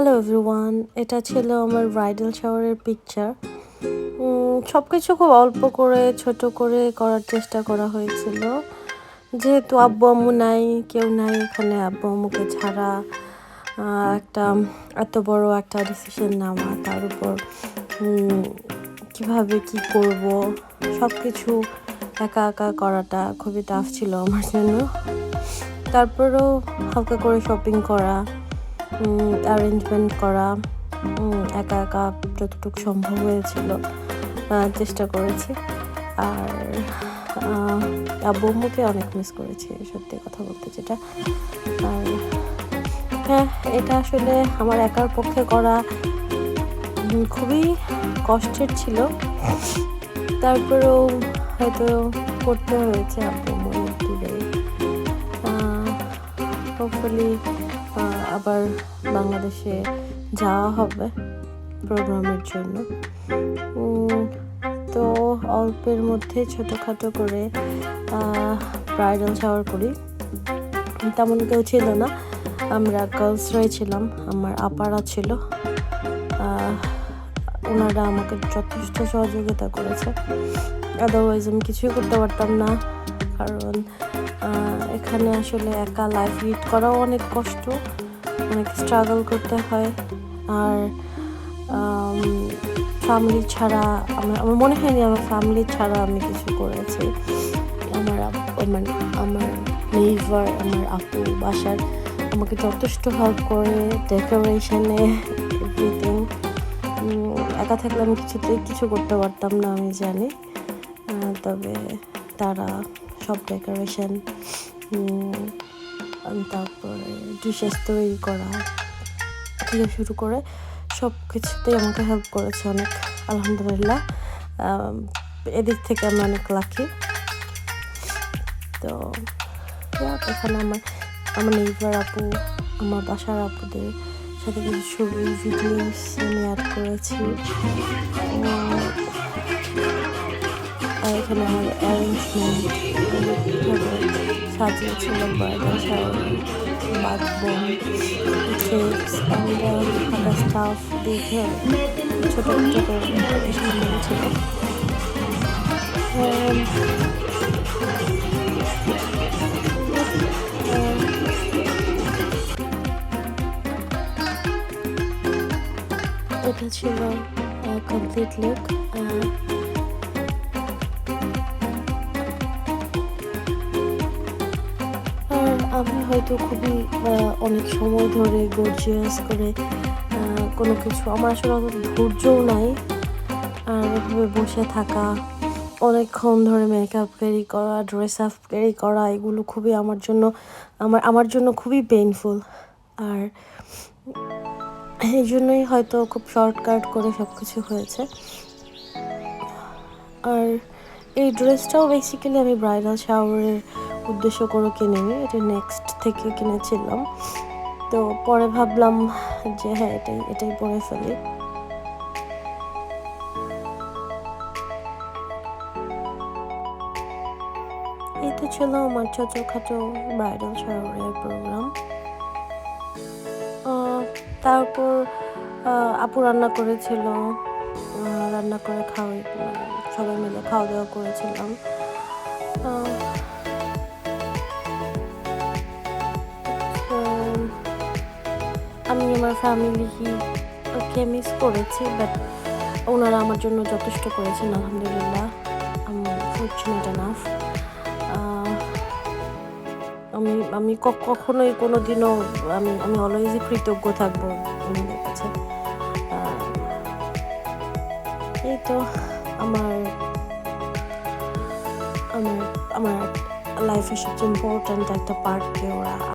Hello everyone, এটা ছিল আমার ব্রাইডাল শাওয়ারের পিকচার। সব কিছু খুব অল্প করে ছোট করে করার চেষ্টা করা হয়েছিল, যেহেতু আব্বু আম্মু নাই, কেউ নাই এখানে আব্বু আম্মুকে ছাড়া। একটা এত বড় একটা ডিসিশন নেওয়া, তার উপর কীভাবে কী করব সব কিছু একা একা করাটা খুবই টাফ ছিল আমার জন্য। তারপরেও হালকা করে শপিং করা, অ্যারেঞ্জমেন্ট করা, একা একা যতটুকু সম্ভব হয়েছিল চেষ্টা করেছি। আর আব্বু আম্মুকে অনেক মিস করেছি, সত্যি কথা বলতে যেটা। আর হ্যাঁ, এটা আসলে আমার একার পক্ষে করা খুবই কষ্টের ছিল, তারপরেও হয়তো করতে হয়েছে আব্বু আম্মুর দূরে। হোপফুলি আবার বাংলাদেশে যাওয়া হবে প্রোগ্রামের জন্য। তো অল্পের মধ্যে ছোটোখাটো করে ব্রাইডাল শাওয়ার করি। তেমন কেউ ছিল না, আমরা গার্লসরাই ছিলাম। আমার আপারা ছিল, ওনারা আমাকে যথেষ্ট সহযোগিতা করেছে। আদারওয়াইজ আমি কিছুই করতে পারতাম না, কারণ এখানে আসলে একা লাইফ লিড করাও অনেক কষ্ট, অনেক স্ট্রাগল করতে হয়। আর ফ্যামিলি ছাড়া আমার মনে হয়নি আমার ফ্যামিলি ছাড়া আমি কিছু করেছি। আমার নেইবার, আমার আপু বাসার আমাকে যথেষ্ট হেল্প করে, ডেকোরেশনে, এভরিথিং। একা থাকলে আমি কিছুতেই কিছু করতে পারতাম না, আমি জানি। তবে তারা সব ডেকোরেশন, তারপরে ডিশেস তৈরি করা থেকে শুরু করে সব কিছুতেই আমাকে হেল্প করেছে অনেক, আলহামদুলিল্লাহ। এদিক থেকে আমি অনেক লাকি। তো এখানে আমার নেইবার আপু, আমার বাসার আপুদের সাথে কিছু ছবি, ভিডিওস আমি অ্যাড করেছি। আর এখানে আমার অ্যারেঞ্জমেন্ট সাজিয়েছিল ব্রাইডাল শাওয়ার, বাথরুম, কেকস, হাঁটা স্টাফ দেখে ছোটো ছোটো করে ডেকোরেশন ছিল। এটা ছিল কমপ্লিট লুক। আমি হয়তো খুবই অনেক সময় ধরে গর্জিয়াস করে কোনো কিছু, আমার আসলে অত ধৈর্যও নাই। আর এভাবে বসে থাকা, অনেকক্ষণ ধরে মেকআপ ক্যারি করা, ড্রেস আপ ক্যারি করা, এগুলো খুবই আমার জন্য খুবই পেইনফুল। আর এই জন্যই হয়তো খুব শর্টকাট করে সব কিছু হয়েছে। আর এই ড্রেসটাও বেসিক্যালি আমি ব্রাইডাল শাওয়ারের উদ্দেশ্য করে কিনিনি, এটা নেক্সট থেকে কিনেছিলাম। তো পরে ভাবলাম যে হ্যাঁ, এটাই পরে ফেলি। এই তো ছিল আমার ছোটোখাটো ব্রাইডাল শাওয়ারের প্রোগ্রাম। তারপর আপু রান্না করেছিল, রান্না করে সবাই মিলে খাওয়া দাওয়া করেছিলাম। আমি আমার ফ্যামিলিকে মিস করেছি, বাট ওনারা আমার জন্য যথেষ্ট করেছেন, আলহামদুলিল্লাহ। আমি ফরচুনেট এনাফ। আমি কখনোই কোনো দিনও আমি অলওয়েজই কৃতজ্ঞ থাকবো ওনাদের কাছে। এই তো আমার লাইফের সবচেয়ে ইম্পর্ট্যান্ট একটা পার্টকে ওরা